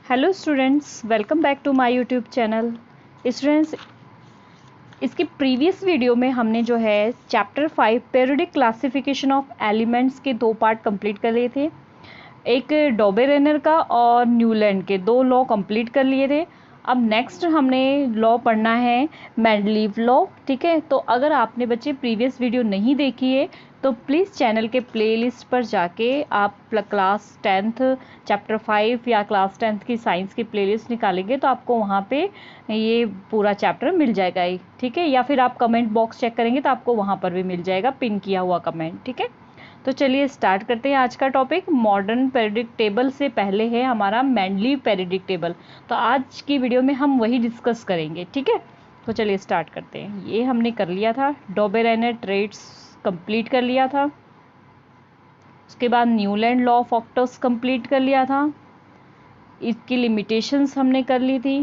Hello students, welcome back to my YouTube channel. Students, इसकी previous video में हमने जो है chapter 5 periodic classification of elements के 2 पार्ट कंप्लीट कर लिए थे। एक डॉबेरेनर का और न्यूलैंड के 2 लॉ कंप्लीट कर लिए थे। अब नेक्स्ट हमने लॉ पढ़ना है मेंडलीव लॉ, ठीक है। तो अगर आपने बच्चे प्रीवियस वीडियो नहीं देखी है तो प्लीज़ चैनल के प्लेलिस्ट पर जाके आप क्लास 10th चैप्टर 5 या क्लास 10th की साइंस की प्लेलिस्ट निकालेंगे तो आपको वहाँ पे ये पूरा चैप्टर मिल जाएगा ही, ठीक है। या फिर आप कमेंट बॉक्स चेक करेंगे तो आपको वहाँ पर भी मिल जाएगा पिन किया हुआ कमेंट, ठीक है। तो चलिए स्टार्ट करते हैं आज का टॉपिक। मॉडर्न पीरियोडिक टेबल से पहले है हमारा मेंडलीव पीरियोडिक टेबल, तो आज की वीडियो में हम वही डिस्कस करेंगे, ठीक है। तो चलिए स्टार्ट करते हैं। ये हमने कर लिया था, डॉबेरेनर ट्रेट्स कंप्लीट कर लिया था। उसके बाद न्यूलैंड लॉ ऑफ ऑक्टस कंप्लीट कर लिया था। इसकी लिमिटेशंस हमने कर ली थी।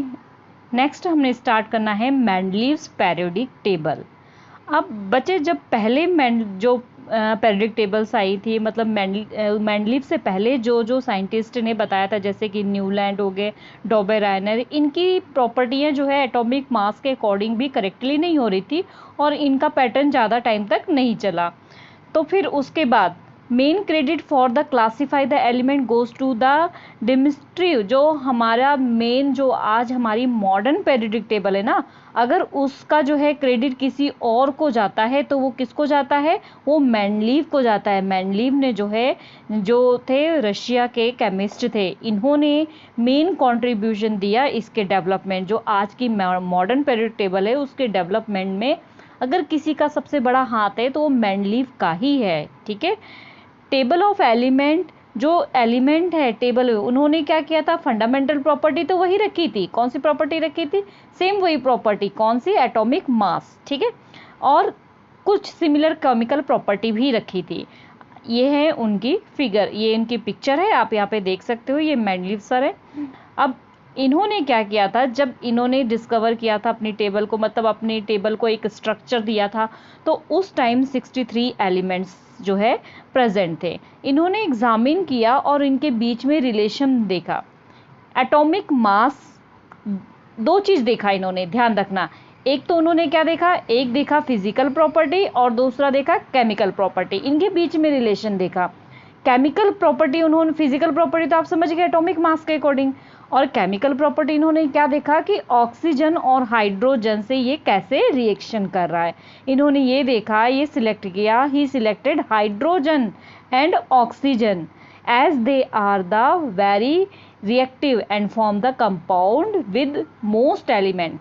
नेक्स्ट हमने स्टार्ट करना है मेंडलीव्स पीरियोडिक टेबल। अब बच्चे जब पहले जो पीरियोडिक टेबल्स आई थी, मतलब मेंडलीव से पहले जो साइंटिस्ट ने बताया था, जैसे कि न्यूलैंड हो गए, डॉबेरेनर, इनकी प्रॉपर्टियां जो है एटॉमिक मास के अकॉर्डिंग भी करेक्टली नहीं हो रही थी और इनका पैटर्न ज़्यादा टाइम तक नहीं चला। तो फिर उसके बाद main credit for the classify the element goes to the Dmitri. जो हमारा मेन जो आज हमारी मॉडर्न पीरियोडिक टेबल है ना, अगर उसका जो है क्रेडिट किसी और को जाता है तो वो किसको जाता है? वो मेंडलीव को जाता है। मेंडलीव ने जो है, जो थे रशिया के केमिस्ट थे, इन्होंने मेन कंट्रीब्यूशन दिया इसके डेवलपमेंट, जो आज की मॉडर्न पीरियोडिक टेबल है उसके डेवलपमेंट में। अगर किसी का सबसे बड़ा हाथ है तो वो मेंडलीव का ही है, ठीक है। टेबल ऑफ एलिमेंट, जो एलिमेंट है टेबल में, उन्होंने क्या किया था? फंडामेंटल प्रॉपर्टी तो वही रखी थी। कौन सी प्रॉपर्टी रखी थी? सेम वही प्रॉपर्टी। कौन सी? एटॉमिक मास, ठीक है। और कुछ सिमिलर केमिकल प्रॉपर्टी भी रखी थी। ये है उनकी फिगर, ये इनकी पिक्चर है, आप यहाँ पे देख सकते हो। ये मेंडलीव सर है। अब इन्होंने क्या किया था, जब इन्होंने डिस्कवर किया था अपनी टेबल को, मतलब अपनी टेबल को एक स्ट्रक्चर दिया था, तो उस टाइम 63 एलिमेंट्स जो है प्रेजेंट थे। इन्होंने एग्जामिन किया और इनके बीच में रिलेशन देखा। एटॉमिक मास, 2 चीज़ देखा इन्होंने, ध्यान रखना। एक तो उन्होंने क्या देखा? एक देखा फिजिकल प्रॉपर्टी और दूसरा देखा केमिकल प्रॉपर्टी। इनके बीच में रिलेशन देखा। केमिकल प्रॉपर्टी उन्होंने, फिजिकल प्रॉपर्टी तो आप समझ गए एटॉमिक मास के अकॉर्डिंग, और केमिकल प्रॉपर्टी इन्होंने क्या देखा कि ऑक्सीजन और हाइड्रोजन से ये कैसे रिएक्शन कर रहा है। इन्होंने ये देखा, ये सिलेक्ट किया, he selected hydrogen and oxygen as they are the very reactive and form the compound with most element.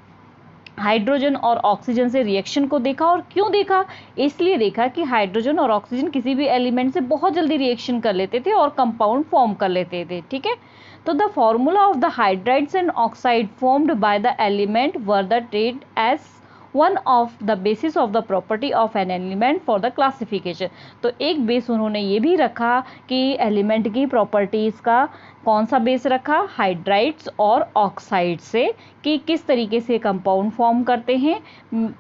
Hydrogen और ऑक्सीजन से रिएक्शन को देखा। और क्यों देखा? इसलिए देखा कि हाइड्रोजन और ऑक्सीजन किसी भी एलिमेंट से बहुत जल्दी रिएक्शन कर लेते थे और कंपाउंड फॉर्म कर लेते थे, ठीक है। तो the formula of the hydrides and oxide formed by the element were the treated as one of the basis of the property of an element for the classification. तो एक बेस उन्होंने ये भी रखा कि एलिमेंट की प्रॉपर्टीज़ का कौन सा बेस रखा? हाइड्राइड्स और ऑक्साइड से, कि किस तरीके से कंपाउंड फॉर्म करते हैं,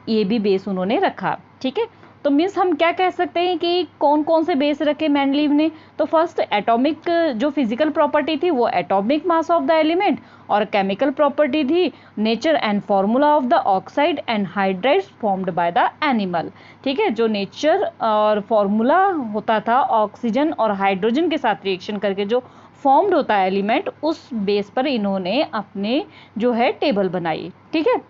ये भी बेस उन्होंने रखा, ठीक है। तो मीन्स हम क्या कह सकते हैं कि कौन कौन से बेस रखे मेंडलीव ने? तो फर्स्ट एटॉमिक, जो फिजिकल प्रॉपर्टी थी वो atomic mass of the element, और केमिकल प्रॉपर्टी थी nature and formula of the oxide and hydrides formed by the animal, ठीक है। जो नेचर और फॉर्मूला होता था ऑक्सीजन और हाइड्रोजन के साथ रिएक्शन करके जो फॉर्म्ड होता है एलिमेंट, उस बेस पर इन्होंने अपने जो है टेबल बनाई, ठीक है।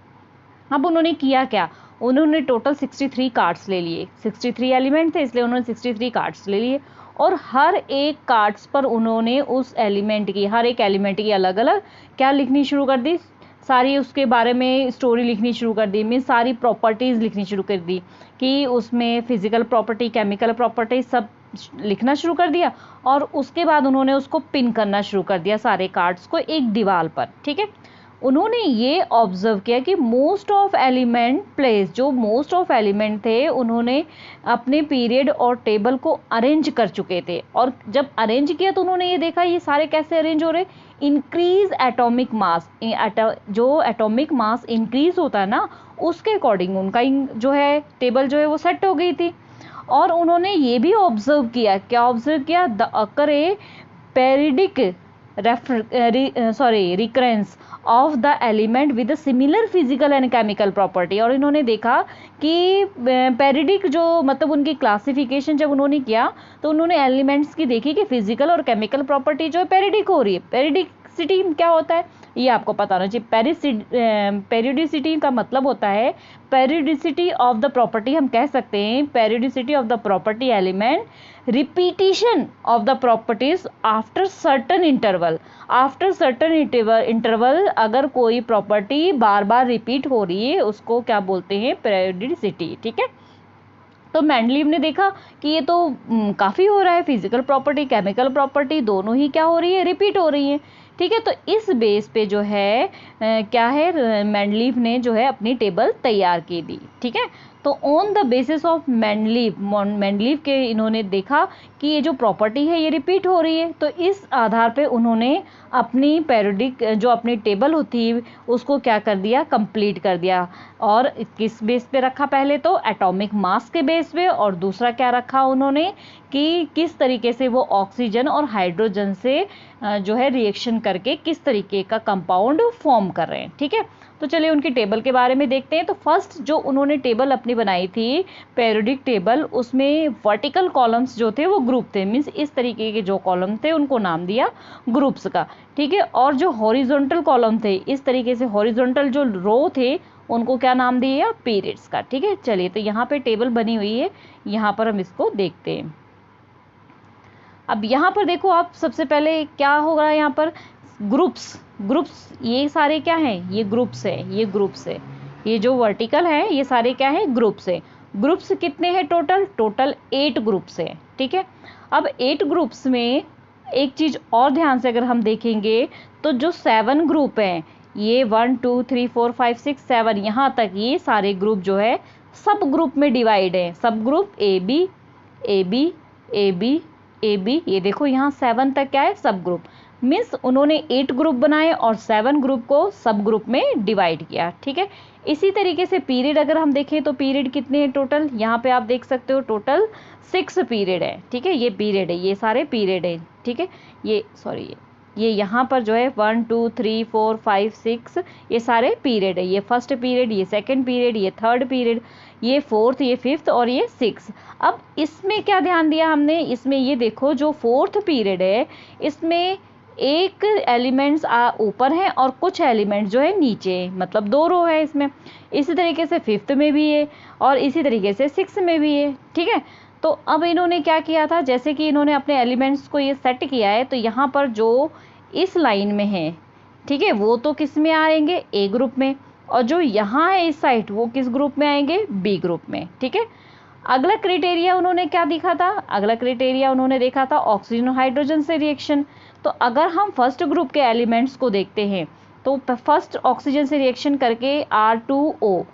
अब उन्होंने किया क्या? उन्होंने टोटल 63 कार्ड्स ले लिए। 63 एलिमेंट थे, इसलिए उन्होंने 63 कार्ड्स ले लिए, और हर एक कार्ड्स पर उन्होंने उस एलिमेंट की, हर एक एलिमेंट की अलग अलग क्या लिखनी शुरू कर दी? सारी उसके बारे में स्टोरी लिखनी शुरू कर दी। मीन्स सारी प्रॉपर्टीज़ लिखनी शुरू कर दी कि उसमें फिजिकल प्रॉपर्टी, केमिकल प्रॉपर्टी सब लिखना शुरू कर दिया। और उसके बाद उन्होंने उसको पिन करना शुरू कर दिया सारे कार्ड्स को एक दीवार पर, ठीक है। उन्होंने ये ऑब्जर्व किया कि मोस्ट ऑफ एलिमेंट प्लेस, जो मोस्ट ऑफ एलिमेंट थे, उन्होंने अपने पीरियड और टेबल को अरेंज कर चुके थे। और जब अरेंज किया तो उन्होंने ये देखा ये सारे कैसे अरेंज हो रहे? इंक्रीज एटॉमिक मास, जो एटॉमिक मास इंक्रीज होता है ना, उसके अकॉर्डिंग उनका जो है टेबल जो है वो सेट हो गई थी। और उन्होंने ये भी ऑब्जर्व किया, क्या ऑब्जर्व किया? The occur A periodic recurrence of the element with similar physical and chemical property. और इन्होंने देखा कि पेरिडिक जो मतलब उनकी क्लासिफिकेशन जब उन्होंने किया तो उन्होंने एलिमेंट्स की देखी कि फिजिकल और केमिकल प्रॉपर्टी जो है पेरिडिक हो रही है। पेरिडिसिटी क्या होता है ये आपको पता होना चाहिए। पेरिडिसिटी का मतलब होता है पेरिडिसिटी ऑफ द प्रॉपर्टी, हम कह सकते हैं periodicity of the property element, repetition of the properties after certain interval. After certain interval अगर कोई प्रॉपर्टी बार बार रिपीट हो रही है उसको क्या बोलते हैं, पेरिडिसिटी। ठीक है, तो मेंडलीव ने देखा कि ये तो काफ़ी हो रहा है, फिजिकल प्रॉपर्टी केमिकल प्रॉपर्टी दोनों ही क्या हो रही है, रिपीट हो रही है। ठीक है, तो इस बेस पे जो है क्या है, मेंडलीव ने जो है अपनी टेबल तैयार की दी। ठीक है, तो on the basis of Mendeleev के इन्होंने देखा कि ये जो प्रॉपर्टी है ये रिपीट हो रही है, तो इस आधार पे उन्होंने अपनी पेरियोडिक जो अपनी टेबल होती है उसको क्या कर दिया, कंप्लीट कर दिया। और किस बेस पे रखा, पहले तो एटॉमिक मास के बेस पे, और दूसरा क्या रखा उन्होंने कि किस तरीके से वो ऑक्सीजन और हाइड्रोजन से जो है रिएक्शन करके किस तरीके का कंपाउंड फॉर्म कर रहे हैं। ठीक है, तो चलिए उनकी टेबल के बारे में देखते हैं। तो फर्स्ट जो उन्होंने टेबल अपनी बनाई थी पेरियोडिक टेबल, उसमें वर्टिकल कॉलम्स जो थे वो ग्रुप थे, मीन्स इस तरीके के जो कॉलम थे उनको नाम दिया ग्रुप्स का। ठीक है, और जो हॉरिजॉन्टल कॉलम थे, इस तरीके से हॉरिजॉन्टल जो रो थे उनको क्या नाम दिया, पीरियड्स का। ठीक है, चलिए तो यहाँ पे टेबल बनी हुई है, यहाँ पर हम इसको देखते हैं। अब यहाँ पर देखो आप, सबसे पहले क्या होगा यहाँ पर, ग्रुप्स ये सारे क्या हैं, ये ग्रुप्स है, ये ग्रुप्स है, ये जो वर्टिकल है ये सारे क्या है, ग्रुप्स है। ग्रुप्स कितने हैं टोटल 8 ग्रुप्स है। ठीक है, अब 8 ग्रुप्स में एक चीज और ध्यान से अगर हम देखेंगे तो जो 7 ग्रुप हैं, ये 1 2 3 4 5 6 7 यहाँ तक ये सारे ग्रुप जो है सब ग्रुप में डिवाइड है। Subgroup A B A B A B A B, ये देखो यहाँ 7 तक क्या है, सब ग्रुप। मीन्स उन्होंने 8 ग्रुप बनाए और 7 ग्रुप को सब ग्रुप में डिवाइड किया। ठीक है, इसी तरीके से पीरियड अगर हम देखें तो पीरियड कितने हैं टोटल, यहाँ पे आप देख सकते हो टोटल 6 पीरियड है। ठीक है, ये पीरियड है, ये सारे पीरियड है। ठीक है, ये सॉरी ये यहाँ पर जो है 1 2 3 4 5 6 ये सारे पीरियड है। ये फर्स्ट पीरियड, ये सेकंड पीरियड, ये थर्ड पीरियड, ये फोर्थ, ये फिफ्थ और ये 6। अब इसमें क्या ध्यान दिया हमने, इसमें ये देखो जो फोर्थ पीरियड है इसमें एक एलिमेंट्स ऊपर है और कुछ एलिमेंट्स जो है नीचे है, मतलब 2 रो है इसमें। इसी तरीके से फिफ्थ में भी है और इसी तरीके से 6 में भी है। ठीक है, तो अब इन्होंने क्या किया था, जैसे कि इन्होंने अपने एलिमेंट्स को ये सेट किया है, तो यहाँ पर जो इस लाइन में है, ठीक है, वो तो किस में आएंगे, ए ग्रुप में, और जो यहाँ है इस साइड वो किस ग्रुप में आएंगे, बी ग्रुप में। ठीक है, अगला क्राइटेरिया उन्होंने क्या देखा था, अगला क्राइटेरिया उन्होंने देखा था ऑक्सीजन और हाइड्रोजन से रिएक्शन। तो अगर हम फर्स्ट ग्रुप के एलिमेंट्स को देखते हैं तो फर्स्ट ऑक्सीजन से रिएक्शन करके R2O,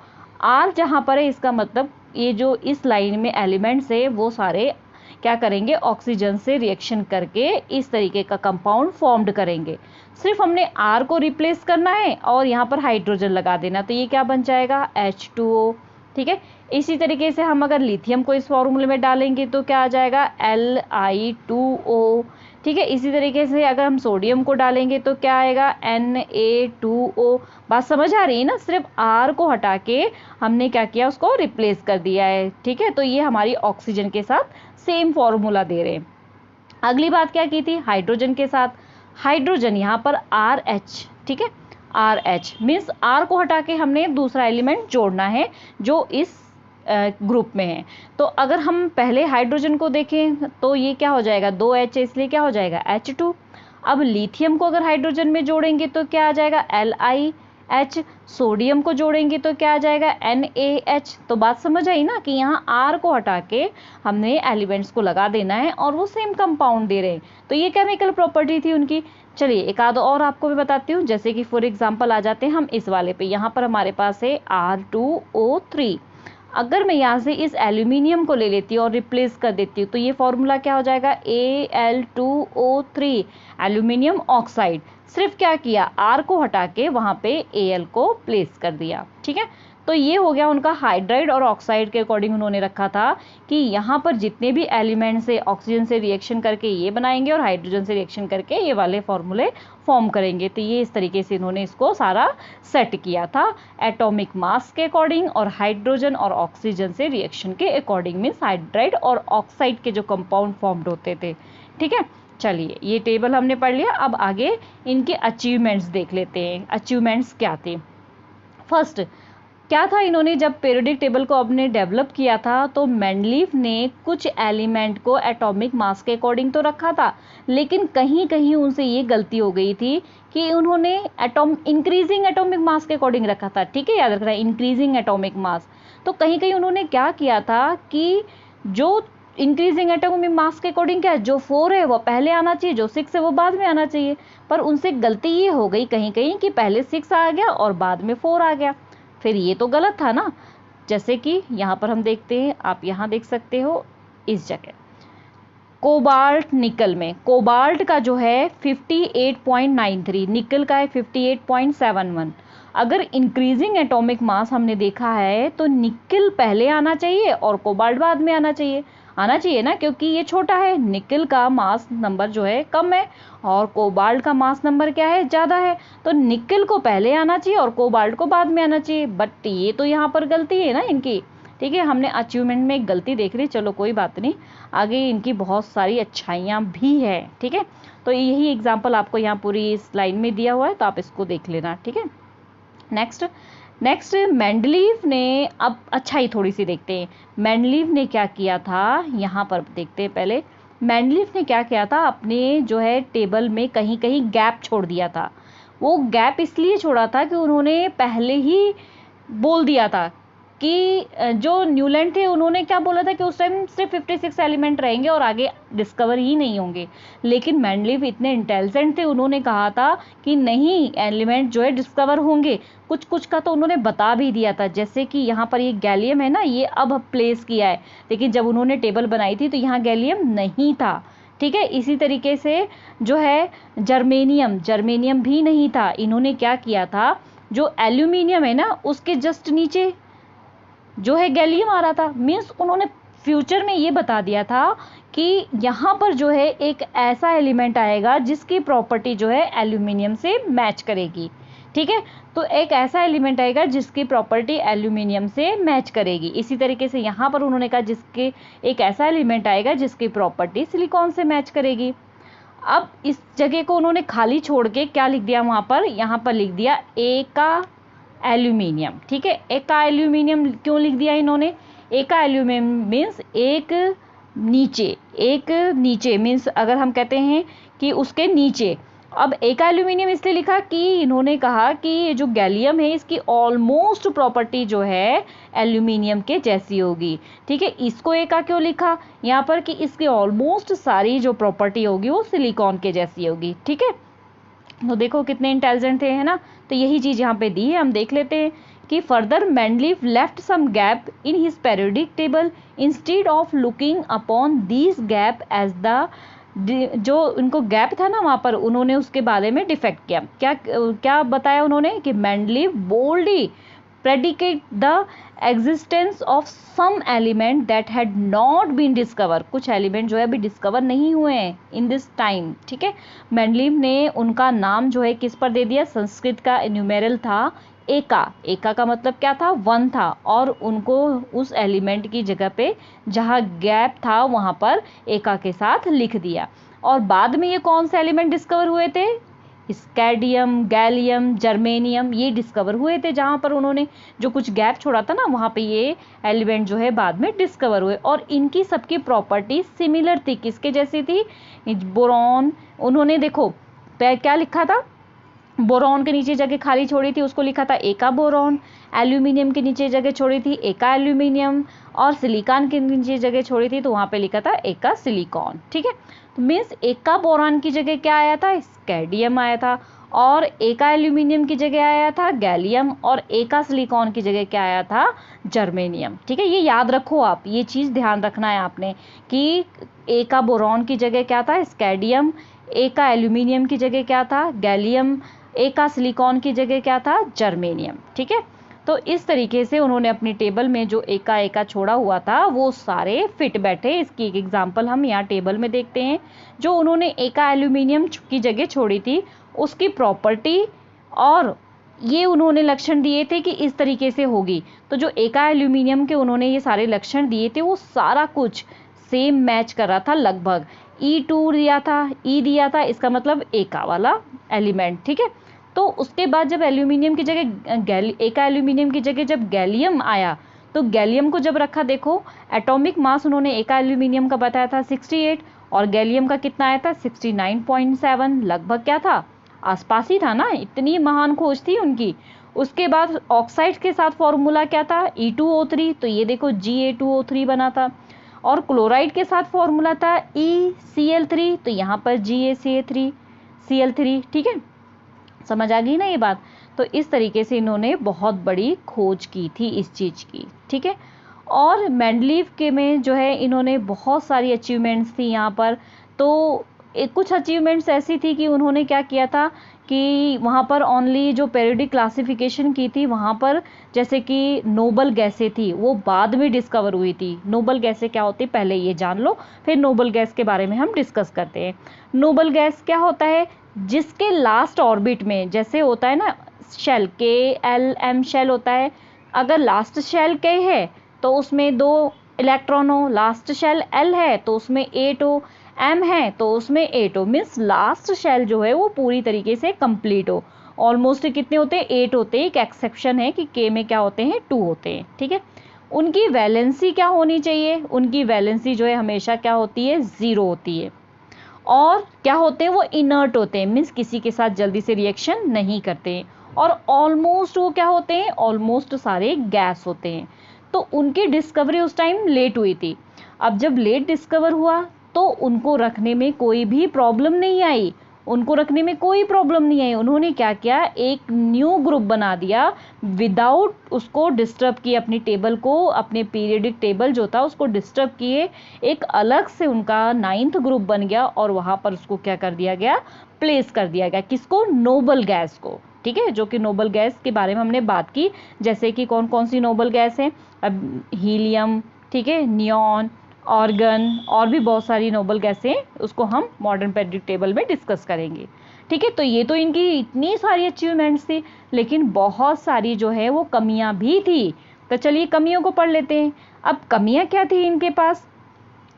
R जहाँ पर है इसका मतलब ये जो इस लाइन में एलिमेंट्स है वो सारे क्या करेंगे, ऑक्सीजन से रिएक्शन करके इस तरीके का कंपाउंड फॉर्म्ड करेंगे। सिर्फ हमने R को रिप्लेस करना है और यहाँ पर हाइड्रोजन लगा देना, तो ये क्या बन जाएगा, H2O। ठीक है, इसी तरीके से हम अगर लिथियम को इस फॉर्मूले में डालेंगे तो क्या आ जाएगा, Li2O। ठीक है, इसी तरीके से अगर हम सोडियम को डालेंगे तो क्या आएगा, Na2O। बात समझ आ रही है ना, सिर्फ R को हटा के हमने क्या किया, उसको रिप्लेस कर दिया है। ठीक है, तो ये हमारी ऑक्सीजन के साथ सेम फॉर्मूला दे रहे हैं। अगली बात क्या की थी, हाइड्रोजन के साथ, हाइड्रोजन यहाँ पर RH। ठीक है, RH मीन्स R को हटा के हमने दूसरा एलिमेंट जोड़ना है जो इस ग्रुप में है। तो अगर हम पहले हाइड्रोजन को देखें तो ये क्या हो जाएगा, 2H है इसलिए क्या हो जाएगा, H2। अब लिथियम को अगर हाइड्रोजन में जोड़ेंगे तो क्या आ जाएगा, LiH। सोडियम को जोड़ेंगे तो क्या आ जाएगा, NaH। तो बात समझ आई ना कि यहाँ R को हटा के हमने एलिमेंट्स को लगा देना है और वो सेम कंपाउंड दे रहे हैं। तो ये केमिकल प्रॉपर्टी थी उनकी। चलिए एक आध और आपको भी बताती हूँ, जैसे कि फॉर एग्जांपल आ जाते हैं हम इस वाले पे। यहाँ पर हमारे पास है R2O3। अगर मैं यहाँ से इस एल्यूमिनियम को ले लेती हूँ और रिप्लेस कर देती हूँ तो ये फॉर्मूला क्या हो जाएगा, Al2O3, एल्यूमिनियम ऑक्साइड। सिर्फ क्या किया, R को हटा के वहाँ पे Al को प्लेस कर दिया। ठीक है, तो ये हो गया उनका हाइड्राइड और ऑक्साइड के अकॉर्डिंग उन्होंने रखा था कि यहाँ पर जितने भी एलिमेंट से ऑक्सीजन से रिएक्शन करके ये बनाएंगे और हाइड्रोजन से रिएक्शन करके ये वाले फॉर्मूले फॉर्म करेंगे। तो ये इस तरीके से इन्होंने इसको सारा सेट किया था एटॉमिक मास के अकॉर्डिंग और हाइड्रोजन और ऑक्सीजन से रिएक्शन के अकॉर्डिंग, मीन्स हाइड्राइड और ऑक्साइड के जो कंपाउंड फॉर्म्ड होते थे। ठीक है, चलिए ये टेबल हमने पढ़ लिया। अब आगे इनके अचीवमेंट्स देख लेते हैं। अचीवमेंट्स क्या थे? फर्स्ट क्या था, इन्होंने जब पीरियोडिक टेबल को अपने डेवलप किया था तो मेंडलीफ ने कुछ एलिमेंट को एटॉमिक मास के अकॉर्डिंग तो रखा था, लेकिन कहीं कहीं उनसे ये गलती हो गई थी कि उन्होंने इंक्रीजिंग एटॉमिक मास के अकॉर्डिंग रखा था। ठीक है, याद रखना, इंक्रीजिंग एटॉमिक मास। तो कहीं कहीं उन्होंने क्या किया था कि जो इंक्रीजिंग एटॉमिक मास के अकॉर्डिंग क्या है, जो 4 है वो पहले आना चाहिए, जो 6 है वो बाद में आना चाहिए। पर उनसे गलती ये हो गई कहीं कहीं कि पहले 6 आ गया और बाद में 4 आ गया। फिर ये तो गलत था ना। जैसे कि यहाँ पर हम देखते हैं, आप यहाँ देख सकते हो इस जगह कोबाल्ट निकल में, कोबाल्ट का जो है 58.93, निकल का है 58.71। अगर इंक्रीजिंग एटॉमिक मास हमने देखा है तो निकल पहले आना चाहिए और कोबाल्ट बाद में आना चाहिए ना, क्योंकि ये छोटा है। निकल का मास नंबर जो है कम है और कोबाल्ट का मास नंबर क्या है, ज़्यादा है। तो निकल को पहले आना चाहिए और कोबाल्ट को बाद में आना चाहिए। बट ये तो यहाँ पर गलती है ना इनकी। ठीक है, हमने अचीवमेंट में एक गलती देख ली, चलो कोई बात नहीं, आगे इनकी बहुत सारी अच्छाइयाँ भी है। ठीक है, तो यही एग्जाम्पल आपको यहाँ पूरी इस लाइन में दिया हुआ है, तो आप इसको देख लेना। ठीक है, नेक्स्ट मेंडलीफ ने, अब अच्छाई थोड़ी सी देखते हैं। मेंडलीफ ने क्या किया था, यहाँ पर देखते हैं पहले। मेंडलीफ ने क्या किया था, अपने जो है टेबल में कहीं कहीं गैप छोड़ दिया था। वो गैप इसलिए छोड़ा था कि उन्होंने पहले ही बोल दिया था कि जो न्यूलैंड थे उन्होंने क्या बोला था कि उस टाइम सिर्फ 56 एलिमेंट रहेंगे और आगे डिस्कवर ही नहीं होंगे। लेकिन मेंडलीफ इतने इंटेलिजेंट थे, उन्होंने कहा था कि नहीं, एलिमेंट जो है डिस्कवर होंगे। कुछ कुछ का तो उन्होंने बता भी दिया था, जैसे कि यहाँ पर ये गैलियम है ना, ये अब प्लेस किया है, लेकिन जब उन्होंने टेबल बनाई थी तो यहाँ गैलियम नहीं था। ठीक है, इसी तरीके से जो है जर्मेनियम भी नहीं था। इन्होंने क्या किया था, जो एल्यूमिनियम है ना उसके जस्ट नीचे जो है गैलियम आ रहा था। मीन्स उन्होंने फ्यूचर में ये बता दिया था कि यहाँ पर जो है एक ऐसा एलिमेंट आएगा जिसकी प्रॉपर्टी जो है एल्यूमिनियम से मैच करेगी। ठीक है, तो एक ऐसा एलिमेंट आएगा जिसकी प्रॉपर्टी एल्यूमिनियम से मैच करेगी। इसी तरीके से यहाँ पर उन्होंने कहा जिसके एक ऐसा एलिमेंट आएगा जिसकी प्रॉपर्टी सिलिकॉन से मैच करेगी। अब इस जगह को उन्होंने खाली छोड़ के क्या लिख दिया वहाँ पर, यहाँ पर लिख दिया एका एल्यूमिनियम। ठीक है, एका एल्यूमिनियम क्यों लिख दिया इन्होंने? एका एल्यूमिनियम मीन्स एक नीचे मीन्स अगर हम कहते हैं कि उसके नीचे। अब एका एल्यूमिनियम इसलिए लिखा कि इन्होंने कहा कि ये जो गैलियम है इसकी ऑलमोस्ट प्रॉपर्टी जो है एल्यूमिनियम के जैसी होगी। ठीक है, इसको एका क्यों लिखा यहाँ पर कि इसकी ऑलमोस्ट सारी जो प्रॉपर्टी होगी वो सिलिकॉन के जैसी होगी। ठीक है, तो देखो कितने इंटेलिजेंट थे, है ना। तो यही चीज़ यहाँ पे दी है, हम देख लेते हैं कि further Mendeleev left some gap in his periodic table instead of looking upon this gap as the, जो उनको गैप था ना वहाँ पर, उन्होंने उसके बारे में डिफेक्ट किया। क्या बताया उन्होंने कि Mendeleev boldly predicate the existence of some element that had not been discovered। कुछ एलिमेंट जो है अभी डिस्कवर नहीं हुए हैं इन दिस टाइम। ठीक है, मेंडलीफ ने उनका नाम जो है किस पर दे दिया, संस्कृत का न्यूमेरल था एका का मतलब क्या था, 1 था, और उनको उस एलिमेंट की जगह पे जहाँ गैप था वहाँ पर एका के साथ लिख दिया। और बाद में ये कौन से एलिमेंट डिस्कवर हुए थे, स्कैडियम, गैलियम, जर्मेनियम, ये डिस्कवर हुए थे। जहाँ पर उन्होंने जो कुछ गैप छोड़ा था ना वहाँ पे ये एलिमेंट जो है बाद में डिस्कवर हुए, और इनकी सबकी प्रॉपर्टी सिमिलर थी। किसके जैसी थी, बोरॉन। उन्होंने देखो क्या लिखा था, बोरॉन के नीचे जगह खाली छोड़ी थी उसको लिखा था एका बोरॉन, एल्यूमिनियम के नीचे जगह छोड़ी थी एका एल्यूमिनियम, और सिलिकॉन के नीचे जगह छोड़ी थी तो वहाँ पे लिखा था एका सिलिकॉन। ठीक है, तो मीन्स एका बोरॉन की जगह क्या आया था, स्कैडियम आया था, और एका एल्यूमिनियम की जगह आया था गैलियम, और एका सिलिकॉन की जगह क्या आया था, जर्मेनियम। ठीक है, ये याद रखो आप, ये चीज़ ध्यान रखना है आपने कि एका बोरॉन की जगह क्या था, स्कैडियम, एका एल्यूमिनियम की जगह क्या था, गैलियम, एका सिलिकॉन की जगह क्या था, जर्मेनियम। ठीक है, तो इस तरीके से उन्होंने अपनी टेबल में जो एका एका छोड़ा हुआ था वो सारे फिट बैठे। इसकी एक एग्जांपल हम यहाँ टेबल में देखते हैं। जो उन्होंने एका एल्यूमिनियम की जगह छोड़ी थी उसकी प्रॉपर्टी और ये उन्होंने लक्षण दिए थे कि इस तरीके से होगी। तो जो एका एल्यूमिनियम के उन्होंने ये सारे लक्षण दिए थे वो सारा कुछ सेम मैच कर रहा था लगभग। E2 दिया था, E दिया था, इसका मतलब एका वाला एलिमेंट, ठीक है। तो उसके बाद जब एल्यूमिनियम की जगह एका एल्यूमिनियम की जगह जब गैलियम आया तो गैलियम को जब रखा, देखो एटॉमिक मास उन्होंने एका एल्यूमिनियम का बताया था 68 और गैलियम का कितना आया था 69.7, लगभग क्या था, आसपास ही था ना, इतनी महान खोज थी उनकी। उसके बाद ऑक्साइड के साथ फॉर्मूला क्या था E2O3, तो ये देखो Ga2O3 बना था। और क्लोराइड के साथ फॉर्मूला था ECl3, तो यहाँ पर GaCl3, ठीक है। समझ आ गई ना ये बात। तो इस तरीके से इन्होंने बहुत बड़ी खोज की थी इस चीज़ की, ठीक है। और मेंडलीव के में जो है इन्होंने बहुत सारी अचीवमेंट्स थी यहाँ पर। तो कुछ अचीवमेंट्स ऐसी थी कि उन्होंने क्या किया था कि वहाँ पर ओनली जो पेरियोडिक क्लासिफिकेशन की थी वहाँ पर जैसे कि नोबल गैसें थी वो बाद में डिस्कवर हुई थी। नोबल गैसें क्या होती पहले ये जान लो, फिर नोबल गैस के बारे में हम डिस्कस करते हैं। नोबल गैस क्या होता है, जिसके लास्ट ऑर्बिट में जैसे होता है ना शेल KLM शेल होता है, अगर लास्ट शेल K है तो उसमें 2 इलेक्ट्रॉन हो, लास्ट शेल L है तो उसमें 8 हो, M है तो उसमें 8 हो, मीन्स लास्ट शेल जो है वो पूरी तरीके से कंप्लीट हो। ऑलमोस्ट कितने होते हैं 8 होते हैं। एक एक्सेप्शन है कि K में क्या होते हैं 2 होते हैं, ठीक है। उनकी वैलेंसी क्या होनी चाहिए, उनकी वैलेंसी जो है हमेशा क्या होती है 0 होती है। और क्या होते हैं वो इनर्ट होते हैं, मीन्स किसी के साथ जल्दी से रिएक्शन नहीं करते हैं। और ऑलमोस्ट वो क्या होते हैं, ऑलमोस्ट सारे गैस होते हैं। तो उनकी डिस्कवरी उस टाइम लेट हुई थी। अब जब लेट डिस्कवर हुआ तो उनको रखने में कोई भी प्रॉब्लम नहीं आई, उनको रखने में कोई प्रॉब्लम नहीं आई। उन्होंने क्या किया, एक न्यू ग्रुप बना दिया विदाउट उसको डिस्टर्ब किए अपनी टेबल को, अपने पीरियडिक टेबल जो था उसको डिस्टर्ब किए। एक अलग से उनका 9th ग्रुप बन गया और वहाँ पर उसको क्या कर दिया गया, प्लेस कर दिया गया, किसको, नोबल गैस को, ठीक है। जो कि नोबल गैस के बारे में हमने बात की, जैसे कि कौन कौन सी नोबल गैस है, अब हीलियम, ठीक है, नियॉन, ऑर्गन और भी बहुत सारी नोबल गैसें, उसको हम मॉडर्न पीरियडिक टेबल में डिस्कस करेंगे, ठीक है। तो ये तो इनकी इतनी सारी अचीवमेंट्स थी, लेकिन बहुत सारी जो है वो कमियां भी थी। तो चलिए कमियों को पढ़ लेते हैं। अब कमियां क्या थी इनके पास,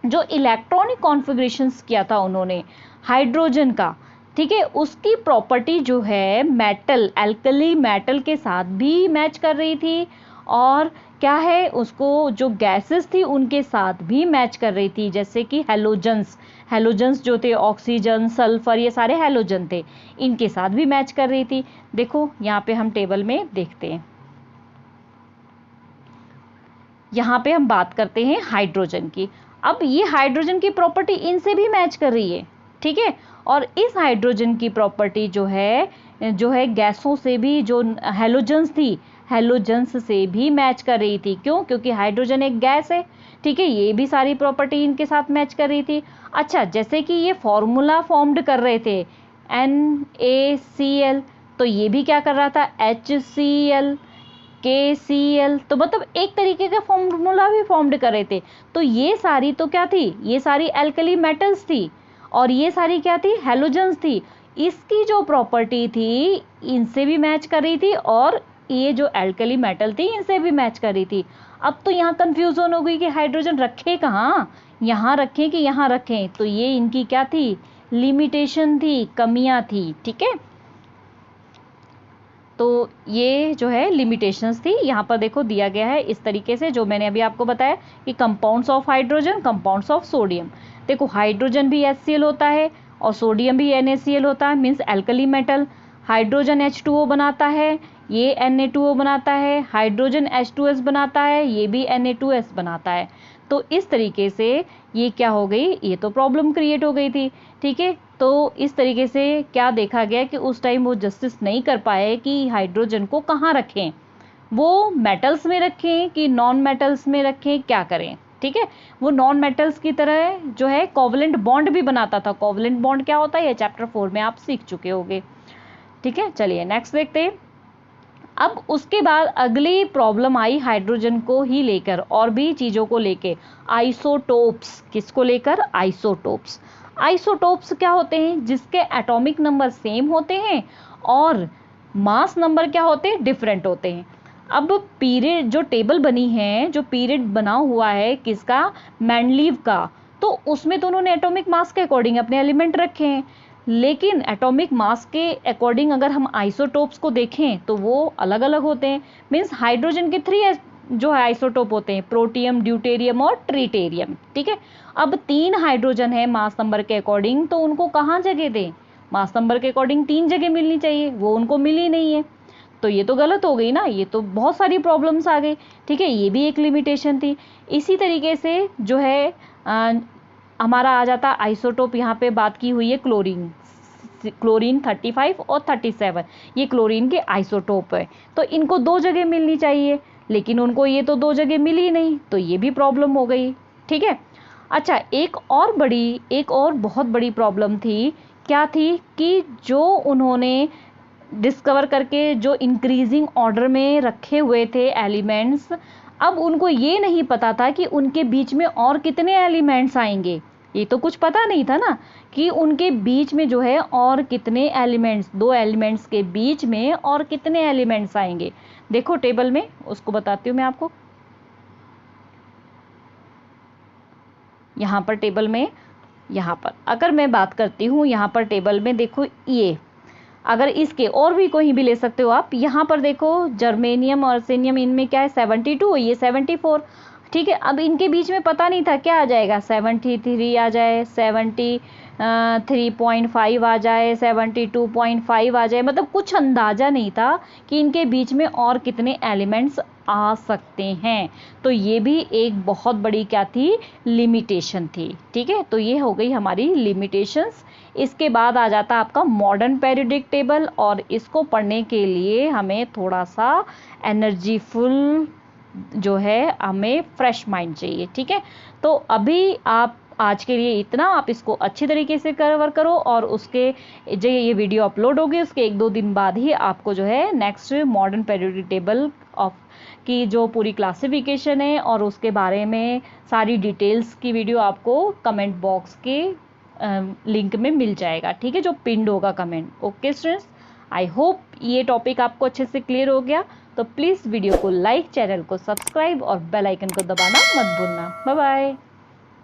जो इलेक्ट्रॉनिक कॉन्फ़िगरेशंस किया था उन्होंने हाइड्रोजन का, ठीक है, उसकी प्रॉपर्टी जो है मेटल, एल्कली मेटल के साथ भी मैच कर रही थी। और क्या है, उसको जो गैसेस थी उनके साथ भी मैच कर रही थी, जैसे कि हैलोजन्स जो थे, ऑक्सीजन, सल्फर, ये सारे हैलोजन थे, इनके साथ भी मैच कर रही थी। देखो यहाँ पे हम टेबल में देखते हैं, यहाँ पे हम बात करते हैं हाइड्रोजन की। अब ये हाइड्रोजन की प्रॉपर्टी इनसे भी मैच कर रही है, ठीक है। और इस हाइड्रोजन की प्रॉपर्टी जो है गैसों से भी, जो हैलोजन्स थी, हैलोजन्स से भी मैच कर रही थी। क्यों, क्योंकि हाइड्रोजन एक गैस है, ठीक है। ये भी सारी प्रॉपर्टी इनके साथ मैच कर रही थी। अच्छा, जैसे कि ये फॉर्मूला फॉर्म्ड कर रहे थे NaCl, तो ये भी क्या कर रहा था HCl, KCl, तो मतलब एक तरीके का फॉर्मूला भी फॉर्म्ड कर रहे थे। तो ये सारी तो क्या थी, ये सारी एल्कली मेटल्स थी और ये सारी क्या थी, हैलोजन्स थी। इसकी जो प्रॉपर्टी थी इनसे भी मैच कर रही थी और ये जो एल्कली मेटल थी इनसे भी मैच कर रही थी। अब तो यहाँ कंफ्यूजन हो गई कि हाइड्रोजन रखे कहाँ, यहाँ रखें कि यहाँ रखें। तो ये इनकी क्या थी, लिमिटेशन थी, कमियां थी, ठीक है। तो ये जो है लिमिटेशंस थी। यहाँ पर देखो दिया गया है इस तरीके से, जो मैंने अभी आपको बताया कि compounds of hydrogen, compounds of sodium. देखो हाइड्रोजन भी HCl होता है और सोडियम भी NaCl होता है, means alkali metal. Hydrogen H2O बनाता है, ये Na2O बनाता है, हाइड्रोजन H2S बनाता है, ये भी Na2S बनाता है। तो इस तरीके से ये क्या हो गई, ये तो प्रॉब्लम क्रिएट हो गई थी, ठीक है। तो इस तरीके से क्या देखा गया कि उस टाइम वो जस्टिस नहीं कर पाए कि हाइड्रोजन को कहाँ रखें, वो मेटल्स में रखें कि नॉन मेटल्स में रखें, क्या करें, ठीक है। वो नॉन मेटल्स की तरह जो है कोवलेंट बॉन्ड भी बनाता था। कोवलेंट बॉन्ड क्या होता है, ये चैप्टर 4 में आप सीख चुके होंगे, ठीक है। चलिए नेक्स्ट देखते हैं। अब उसके बाद अगली प्रॉब्लम आई हाइड्रोजन को ही लेकर और भी चीज़ों को लेकर, आइसोटोप्स। किसको लेकर? आइसोटोप्स। आइसोटोप्स क्या होते हैं? जिसके एटॉमिक नंबर सेम होते हैं और मास नंबर क्या होते हैं? डिफरेंट होते हैं। अब पीरियड जो टेबल बनी है, जो पीरियड बना हुआ है किसका? मेंडलीव का, तो उसमें तो उन्होंने एटॉमिक मास के अकॉर्डिंग अपने एलिमेंट रखे हैं, लेकिन एटॉमिक मास के अकॉर्डिंग अगर हम आइसोटोप्स को देखें तो वो अलग अलग होते हैं। मीन्स हाइड्रोजन के 3 जो है आइसोटोप होते हैं, प्रोटियम, ड्यूटेरियम और ट्रिटेरियम। ठीक है, अब 3 हाइड्रोजन है मास नंबर के अकॉर्डिंग, तो उनको कहाँ जगह दें? मास नंबर के अकॉर्डिंग 3 जगह मिलनी चाहिए, वो उनको मिली नहीं है, तो ये तो गलत हो गई ना, ये तो बहुत सारी प्रॉब्लम्स आ गई। ठीक है, ये भी एक लिमिटेशन थी। इसी तरीके से जो है हमारा आ जाता आइसोटोप, यहाँ पे बात की हुई है क्लोरीन, क्लोरीन 35 और 37, ये क्लोरीन के आइसोटोप है, तो इनको 2 जगह मिलनी चाहिए, लेकिन उनको ये तो 2 जगह मिली नहीं, तो ये भी प्रॉब्लम हो गई। ठीक है, अच्छा एक और बहुत बड़ी प्रॉब्लम थी, क्या थी कि जो उन्होंने डिस्कवर करके जो इंक्रीजिंग ऑर्डर में रखे हुए थे एलिमेंट्स, अब उनको ये नहीं पता था कि उनके बीच में और कितने एलिमेंट्स आएंगे, ये तो कुछ पता नहीं था ना कि उनके बीच में जो है और कितने एलिमेंट्स, 2 एलिमेंट्स के बीच में और कितने एलिमेंट्स आएंगे। देखो टेबल में, उसको बताती हूँ मैं आपको। यहाँ पर टेबल में, यहाँ पर अगर मैं बात करती हूँ, यहाँ पर टेबल में देखो, ये अगर इसके और भी कोई भी ले सकते हो आप, यहाँ पर देखो जर्मेनियम और अर्सेनियम, इनमें क्या है 72, ये 74। ठीक है, अब इनके बीच में पता नहीं था क्या आ जाएगा, 73 आ जाए, 73.5 आ जाए, 72.5 आ जाए, मतलब कुछ अंदाज़ा नहीं था कि इनके बीच में और कितने एलिमेंट्स आ सकते हैं। तो ये भी एक बहुत बड़ी क्या थी? लिमिटेशन थी। ठीक है, तो ये हो गई हमारी लिमिटेशंस। इसके बाद आ जाता आपका मॉडर्न पीरियोडिक टेबल, और इसको पढ़ने के लिए हमें थोड़ा सा एनर्जीफुल जो है, हमें फ्रेश माइंड चाहिए। ठीक है, तो अभी आप आज के लिए इतना, आप इसको अच्छी तरीके से कवर करो, और उसके जो ये वीडियो अपलोड होगी उसके 1-2 दिन बाद ही आपको जो है next modern periodic table of की जो पूरी क्लासिफिकेशन है और उसके बारे में सारी डिटेल्स की वीडियो आपको कमेंट बॉक्स के लिंक में मिल जाएगा। ठीक है, जो पिंड होगा comment. Okay students, I hope ये टॉपिक आपको अच्छे से क्लियर हो गया। तो प्लीज़ वीडियो को लाइक, चैनल को सब्सक्राइब और बेल आइकन को दबाना मत भूलना। Bye bye.